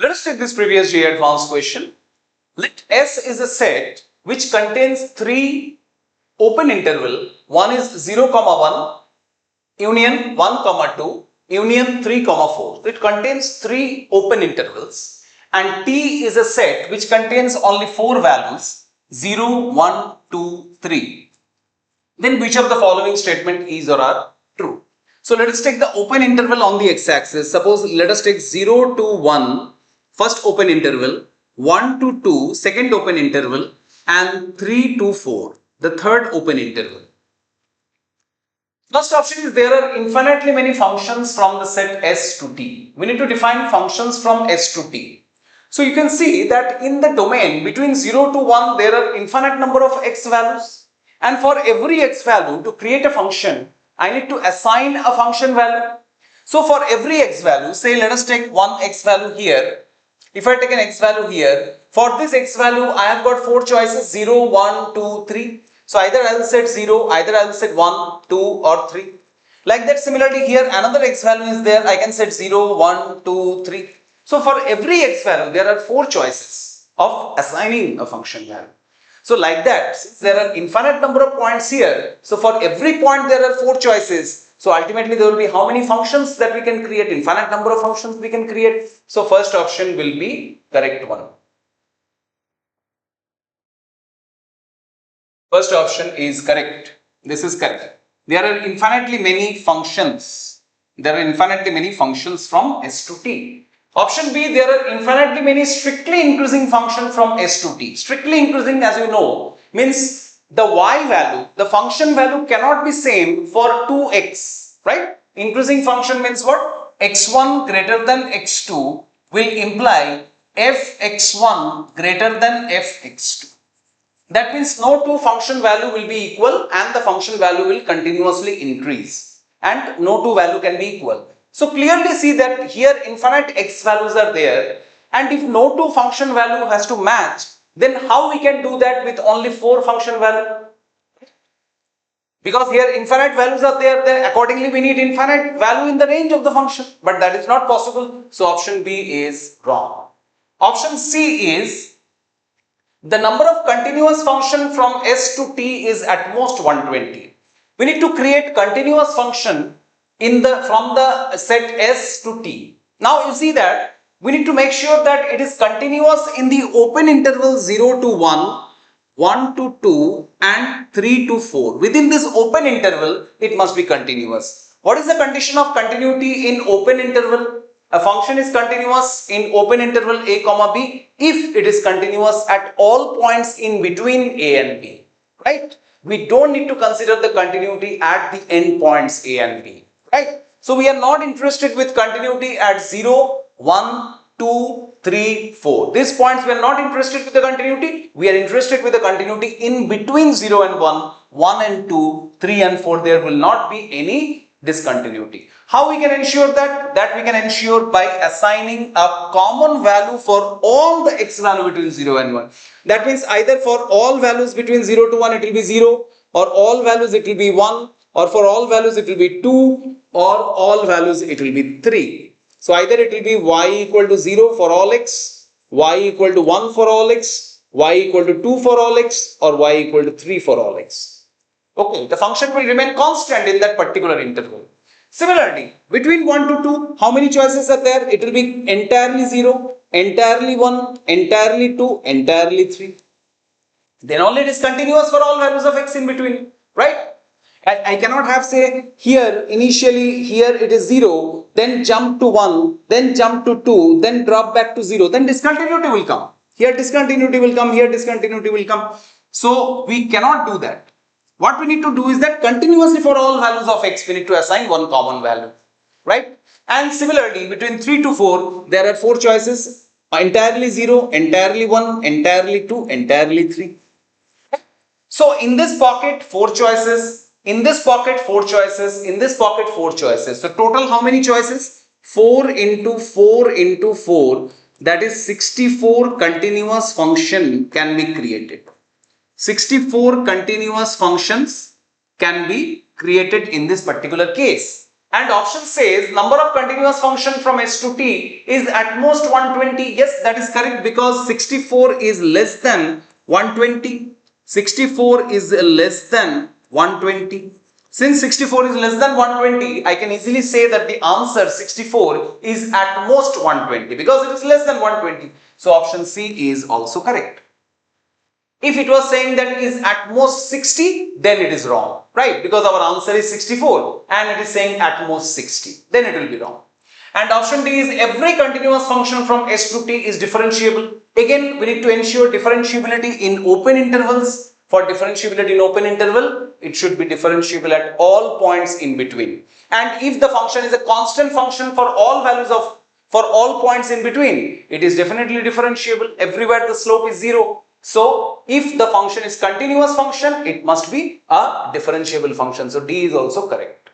Let us take this previous JEE Advanced question. Let S is a set which contains three open interval. One is 0, 1, union 1, 2, union 3, 4. So it contains three open intervals, and T is a set which contains only four values 0, 1, 2, 3. Then which of the following statement is or are true? So let us take the open interval on the x-axis. Suppose let us take 0 to 1, first open interval, 1 to 2, second open interval, and 3 to 4, the third open interval. First option is there are infinitely many functions from the set S to T. We need to define functions from S to T. So you can see that in the domain between 0 to 1 there are infinite number of x values, and for every x value to create a function I need to assign a function value. So for every x value, say let us take one x value here. If I take an x value here, for this x value I have got four choices 0, 1, 2, 3. So either I will set 0, either I will set 1, 2 or 3. Like that, similarly here another x value is there, I can set 0, 1, 2, 3. So for every x value there are four choices of assigning a function value. So like that, since there are infinite number of points here, so for every point there are four choices. So ultimately there will be how many functions that we can create, infinite number of functions we can create. So first option will be correct one. First option is correct. This is correct. There are infinitely many functions. There are infinitely many functions from S to T. Option B, there are infinitely many strictly increasing functions from S to T. Strictly increasing, as you know, means the y value, the function value cannot be same for 2x, right? Increasing function means what? x1 greater than x2 will imply fx1 greater than fx2. That means no two function value will be equal and the function value will continuously increase, and no two value can be equal. So clearly see that here infinite x values are there, and if no two function value has to match, then how we can do that with only four function value? Because here infinite values are there, then accordingly we need infinite value in the range of the function, but that is not possible. So option B is wrong. Option C is the number of continuous function from S to T is at most 120. We need to create continuous function from the set S to T. Now you see that we need to make sure that it is continuous in the open interval 0 to 1, 1 to 2 and 3 to 4. Within this open interval, it must be continuous. What is the condition of continuity in open interval? A function is continuous in open interval a comma b if it is continuous at all points in between a and b, right? We don't need to consider the continuity at the end points a and b, right? So we are not interested with continuity at 0, 1, 2, 3, 4. These points we are not interested with the continuity. We are interested with the continuity in between 0 and 1, 1 and 2, 3 and 4. There will not be any discontinuity. How we can ensure that? That we can ensure by assigning a common value for all the x value between 0 and 1. That means either for all values between 0 to 1 it will be 0, or all values it will be 1, or for all values it will be 2, or all values it will be 3. So either it will be y equal to 0 for all x, y equal to 1 for all x, y equal to 2 for all x, or y equal to 3 for all x. Okay, the function will remain constant in that particular interval. Similarly, between 1 to 2, how many choices are there? It will be entirely 0, entirely 1, entirely 2, entirely 3. Then only it is continuous for all values of x in between, right? I cannot have, say, here initially here it is 0, then jump to 1, then jump to 2, then drop back to 0, then discontinuity will come. Here discontinuity will come, here discontinuity will come. So we cannot do that. What we need to do is that continuously for all values of x we need to assign one common value, right? And similarly between 3 to 4 there are four choices: entirely 0, entirely 1, entirely 2, entirely 3. So in this pocket 4 choices, in this pocket 4 choices, in this pocket 4 choices. So total how many choices? 4 into 4 into 4, that is 64 continuous function can be created. 64 continuous functions can be created in this particular case. And option says number of continuous function from S to T is at most 120. Yes, that is correct because 64 is less than 120. 64 is less than 120. Since 64 is less than 120, I can easily say that the answer 64 is at most 120 because it is less than 120. So option C is also correct. If it was saying that it is at most 60, then it is wrong, right? Because our answer is 64 and it is saying at most 60, then it will be wrong. And option D is every continuous function from S to T is differentiable. Again, we need to ensure differentiability in open intervals. For differentiability in open interval, it should be differentiable at all points in between. And if the function is a constant function for all values for all points in between, it is definitely differentiable. Everywhere the slope is 0. So, if the function is continuous function, it must be a differentiable function. So, D is also correct.